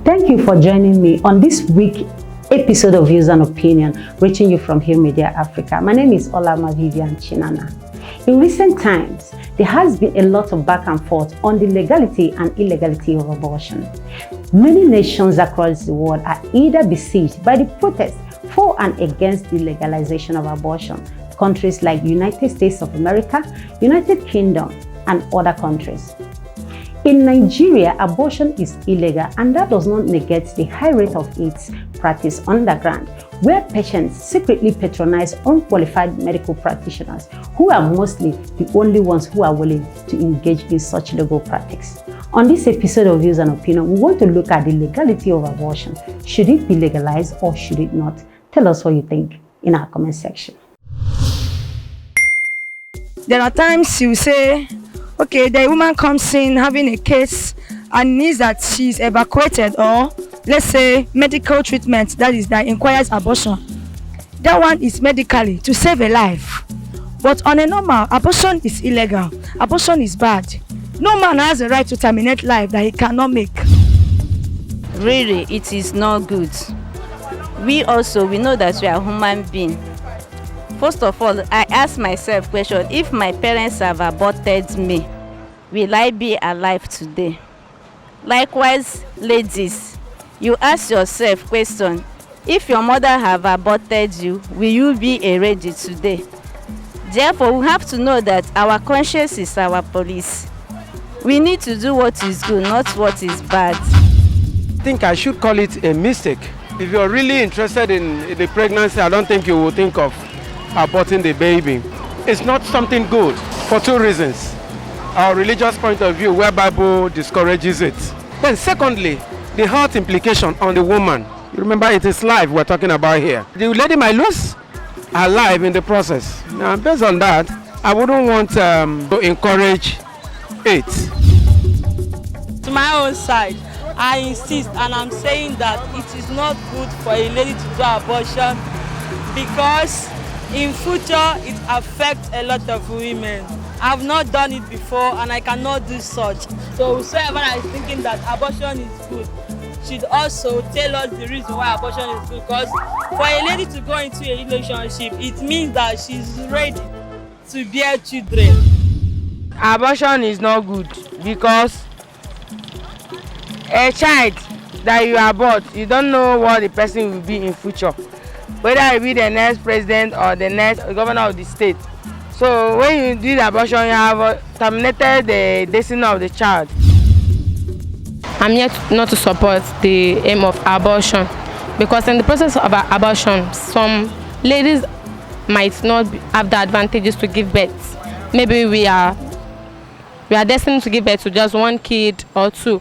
Thank you for joining me on this week's episode of Views and Opinion, reaching you from Hill Media Africa. My name is Olama Vivian Chinana. In recent times, there has been a lot of back and forth on the legality and illegality of abortion. Many nations across the world are either besieged by the protests for and against the legalization of abortion. Countries like United States of America, United Kingdom, and other countries. In Nigeria, abortion is illegal, and that does not negate the high rate of its practice underground, where patients secretly patronize unqualified medical practitioners who are mostly the only ones who are willing to engage in such legal practice. On this episode of Views and Opinion, we want to look at the legality of abortion. Should it be legalized or should it not? Tell us what you think in our comment section. There are times you say, okay, the woman comes in having a case and needs that she's evacuated, or let's say medical treatment that requires abortion. That one is medically to save a life. But on a normal, abortion is illegal. Abortion is bad. No man has a right to terminate life that he cannot make. Really, it is not good. We know that we are human beings. First of all, I ask myself question, if my parents have aborted me, will I be alive today? Likewise, ladies, you ask yourself question, if your mother have aborted you, will you be a lady today? Therefore, we have to know that our conscience is our police. We need to do what is good, not what is bad. I think I should call it a mistake. If you're really interested in the pregnancy, I don't think you will think of aborting the baby. It's not something good for two reasons. Our religious point of view, where Bible discourages it. Then secondly, the health implication on the woman. You remember, it is life we're talking about here. The lady might lose her life in the process. Now, based on that, I wouldn't want to encourage it. To my own side, I insist, and I'm saying that it is not good for a lady to do abortion because in future it affects a lot of women. I've not done it before and I cannot do such. So whoever is thinking that abortion is good should also tell us the reason why abortion is good. Because for a lady to go into a relationship, it means that she's ready to bear children. Abortion is not good because a child that you abort, you don't know what the person will be in future, whether it be the next president or the next governor of the state. So when you do the abortion, you have terminated the destiny of the child. I'm here not to support the aim of abortion because in the process of abortion, some ladies might not have the advantages to give birth. Maybe we are destined to give birth to just one kid or two.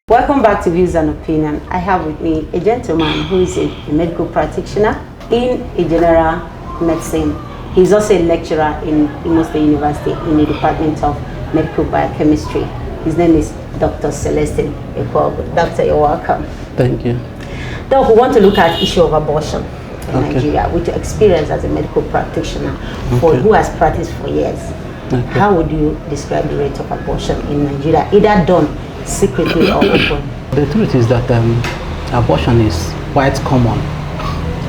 Welcome back to Views and Opinion. I have with me a gentleman who is a medical practitioner in a general medicine. He's also a lecturer in Imo State University in the Department of Medical Biochemistry. His name is Dr. Celestine Ekwogu. Doctor, you're welcome. Thank you. Now, we want to look at the issue of abortion in Nigeria, with your experience as a medical practitioner who has practiced for years. How would you describe the rate of abortion in Nigeria, either done secretly or open? The truth is that abortion is quite common,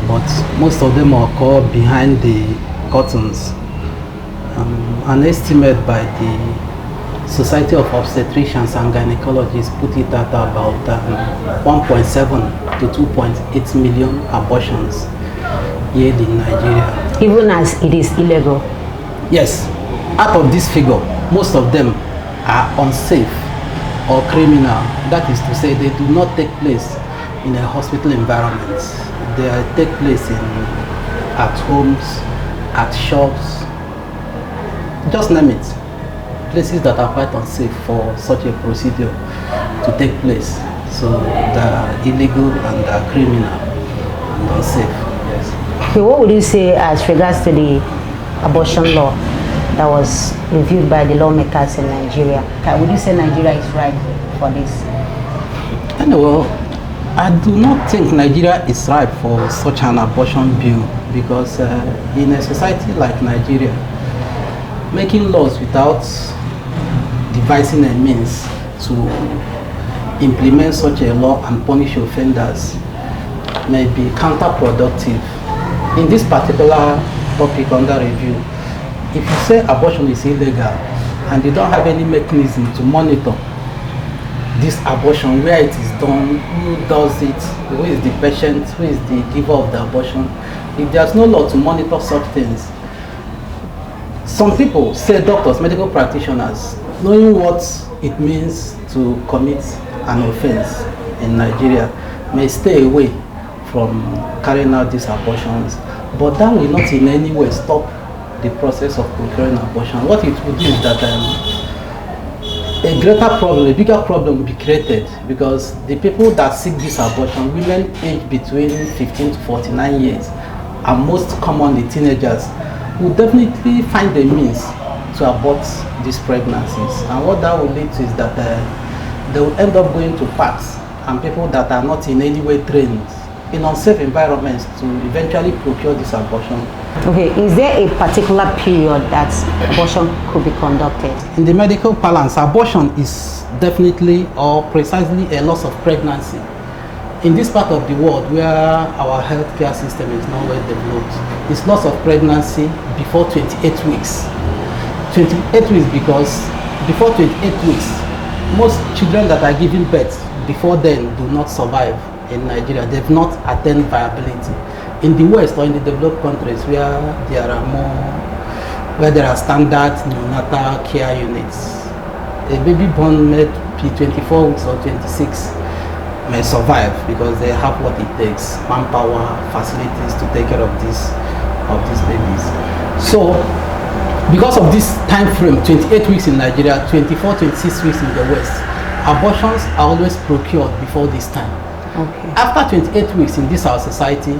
but most of them occur behind the curtains. An estimate by the Society of Obstetricians and Gynecologists put it at about 1.7 to 2.8 million abortions yearly in Nigeria. Even as it is illegal? Yes. Out of this figure, most of them are unsafe or criminal. That is to say, they do not take place in a hospital environment. They take place at homes, at shops, just name it. Places that are quite unsafe for such a procedure to take place. So they are illegal and they are criminal and unsafe. Yes. Okay, what would you say as regards to the abortion law that was reviewed by the lawmakers in Nigeria? Would you say Nigeria is right for this? Anyway, I do not think Nigeria is ripe for such an abortion bill because in a society like Nigeria, making laws without devising a means to implement such a law and punish offenders may be counterproductive. In this particular topic under review, if you say abortion is illegal and you don't have any mechanism to monitor this abortion, where it is done, who does it, who is the patient, who is the giver of the abortion, if there's no law to monitor such things, some people, say doctors, medical practitioners, knowing what it means to commit an offense in Nigeria, may stay away from carrying out these abortions, but that will not in any way stop the process of procuring abortion. What it will do is that a greater problem, a bigger problem will be created, because the people that seek this abortion, women aged between 15 to 49 years, and most commonly teenagers, will definitely find a means to abort these pregnancies. And what that will lead to is that they will end up going to parks and people that are not in any way trained in unsafe environments to eventually procure this abortion. Okay, is there a particular period that abortion could be conducted? In the medical parlance, abortion is definitely or precisely a loss of pregnancy. In this part of the world where our healthcare system is not well developed, it's loss of pregnancy before 28 weeks. 28 weeks because before 28 weeks, most children that are giving birth before then do not survive in Nigeria. They've not attained viability. In the West or in the developed countries where there are standard neonatal care units, a baby born maybe 24 weeks or 26 may survive because they have what it takes, manpower, facilities to take care of these babies. So because of this time frame, 28 weeks in Nigeria, 24, 26 weeks in the West, abortions are always procured before this time. Okay. After 28 weeks in this our society,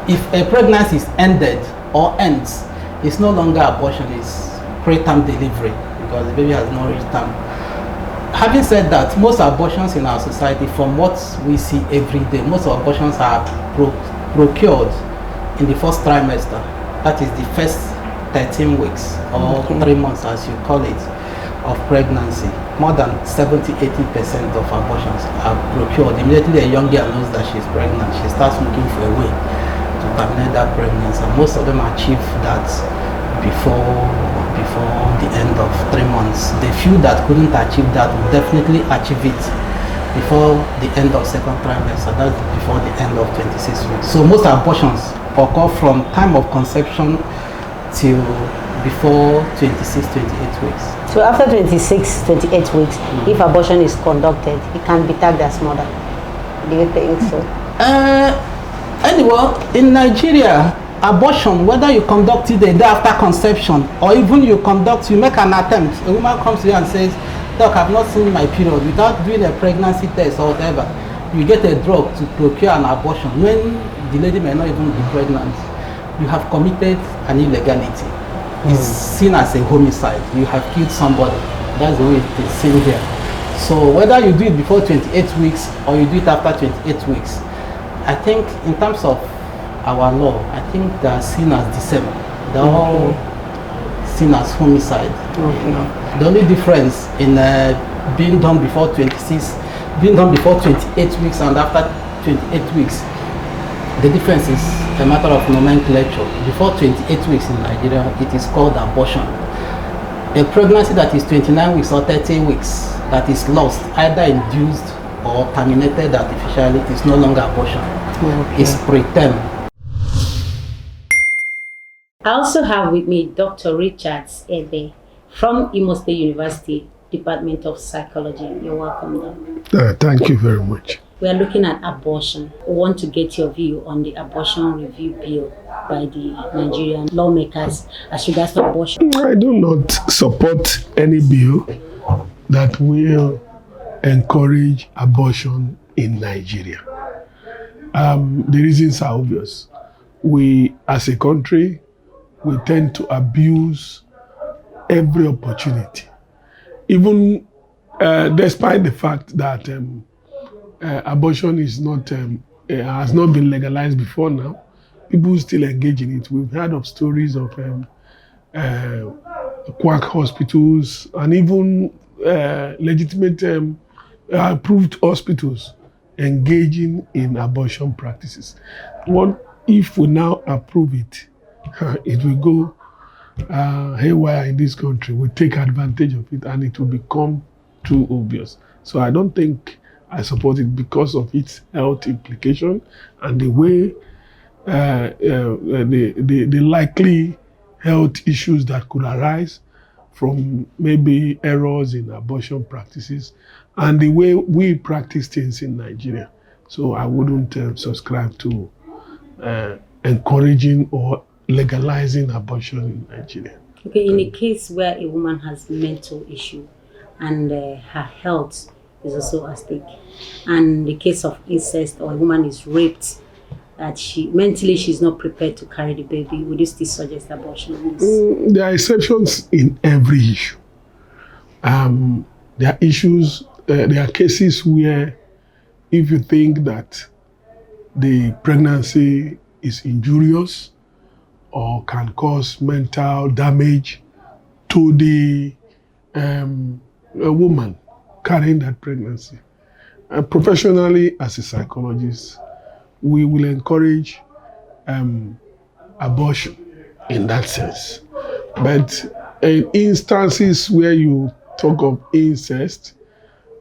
if a pregnancy is ended or ends, it's no longer abortion, it's preterm delivery because the baby has not reached term. Having said that, most abortions in our society, from what we see every day, most abortions are procured in the first trimester. That is the first 13 weeks or 3 months, as you call it, of pregnancy. More than 70-80% of abortions are procured. Immediately a young girl knows that she's pregnant, she starts looking for a way to terminate that pregnancy. And most of them achieve that before the end of 3 months. The few that couldn't achieve that will definitely achieve it before the end of second trimester, that's before the end of 26 weeks. So most abortions occur from time of conception till before 26, 28 weeks. So after 26, 28 weeks, if abortion is conducted, it can be tagged as murder. Do you think so? Anyway, in Nigeria, abortion, whether you conduct it a day after conception or even you make an attempt, a woman comes to you and says, "Doc, I've not seen my period," without doing a pregnancy test or whatever, you get a drug to procure an abortion when the lady may not even be pregnant. You have committed an illegality. It's seen as a homicide. You have killed somebody. That's the way it is seen here. So whether you do it before 28 weeks or you do it after 28 weeks, I think in terms of our law, I think they are seen as the same. They're all seen as homicide. You know? The only difference in being done before 26, being done before 28 weeks and after 28 weeks, the difference is a matter of nomenclature. Before 28 weeks in Nigeria, it is called abortion. A pregnancy that is 29 weeks or 30 weeks that is lost, either induced or terminated artificially, it is no longer abortion. It's preterm. I also have with me Dr. Richard Ebe from Imo State University, Department of Psychology. You're welcome, Doc. Thank you very much. We are looking at abortion. We want to get your view on the abortion review bill by the Nigerian lawmakers as regards to abortion. I do not support any bill that will encourage abortion in Nigeria. The reasons are obvious. We, as a country, we tend to abuse every opportunity, even despite the fact that abortion is not has not been legalized before now. People still engage in it. We've heard of stories of quack hospitals and even legitimate approved hospitals engaging in abortion practices. What if we now approve it? It will go haywire in this country. We take advantage of it and it will become too obvious. So I don't think I support it because of its health implication and the way the likely health issues that could arise from maybe errors in abortion practices and the way we practice things in Nigeria. So I wouldn't subscribe to encouraging or legalizing abortion in Nigeria. Okay, in a case where a woman has mental issue and her health is also at stake, and the case of incest or a woman is raped, that she's not prepared to carry the baby, would you still suggest abortion? There are exceptions in every issue. There are issues, there are cases where if you think that the pregnancy is injurious or can cause mental damage to the woman carrying that pregnancy. Professionally, as a psychologist, we will encourage abortion in that sense. But in instances where you talk of incest,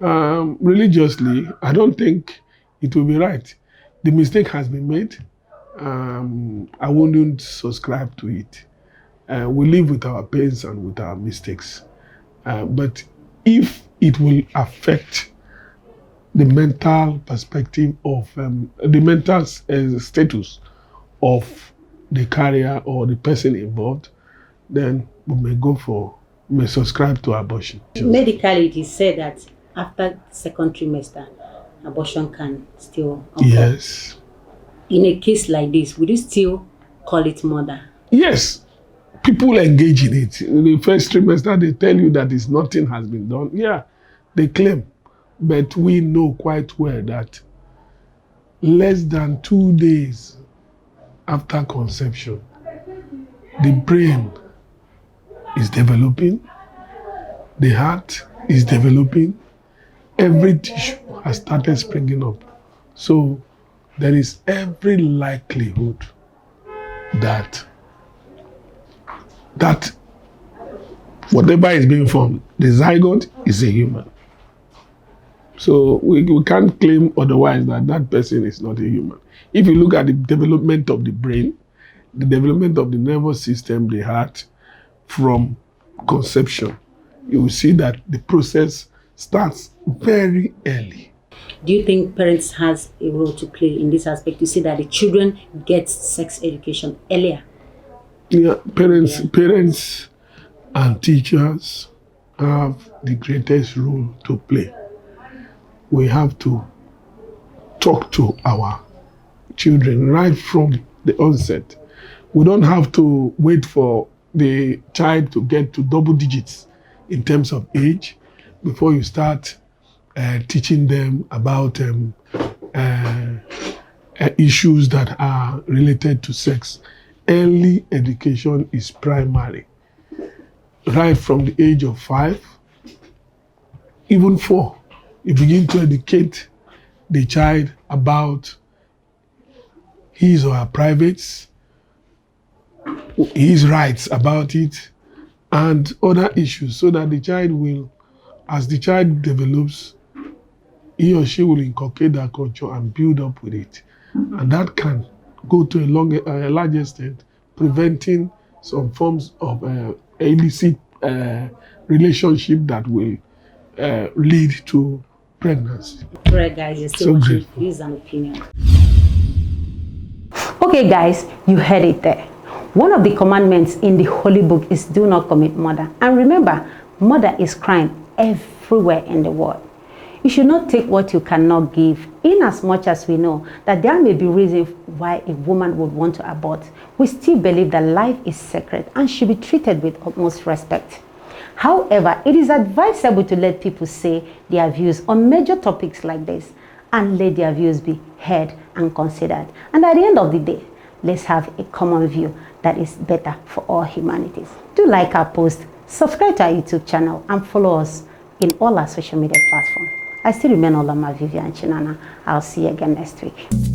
religiously, I don't think it will be right. The mistake has been made. I wouldn't subscribe to it. We live with our pains and with our mistakes. But if it will affect the mental perspective of the mental status of the carrier or the person involved, then we may subscribe to abortion. Medically, it is said that after second trimester, abortion can still occur. Yes. In a case like this, would you still call it murder? Yes. People engage in it. In the first trimester, they tell you that nothing has been done. Yeah, they claim. But we know quite well that less than 2 days after conception, the brain is developing, the heart is developing, every tissue has started springing up. So there is every likelihood that whatever is being formed, the zygote is a human. So we can't claim otherwise that person is not a human. If you look at the development of the brain, the development of the nervous system, the heart, from conception, you will see that the process starts very early. Do you think parents has a role to play in this aspect to see that the children get sex education earlier? Yeah, parents and teachers have the greatest role to play. We have to talk to our children right from the onset. We don't have to wait for the child to get to double digits in terms of age before you start teaching them about issues that are related to sex. Early education is primary. Right from the age of 5, even 4, you begin to educate the child about his or her privates, his rights about it, and other issues, so that the child will, as the child develops, he or she will inculcate that culture and build up with it. And that can go to a large extent, preventing some forms of illicit relationship that will lead to pregnancy. Right, guys, you're still watching Views and Opinion. Okay, guys, you heard it there. One of the commandments in the Holy Book is do not commit murder. And remember, murder is crime everywhere in the world. You should not take what you cannot give, in as much as we know that there may be reasons why a woman would want to abort. We still believe that life is sacred and should be treated with utmost respect. However, it is advisable to let people say their views on major topics like this and let their views be heard and considered. And at the end of the day, let's have a common view that is better for all humanities. Do like our post, subscribe to our YouTube channel, and follow us in all our social media platforms. I still remain Olama Vivian Chinana. I'll see you again next week.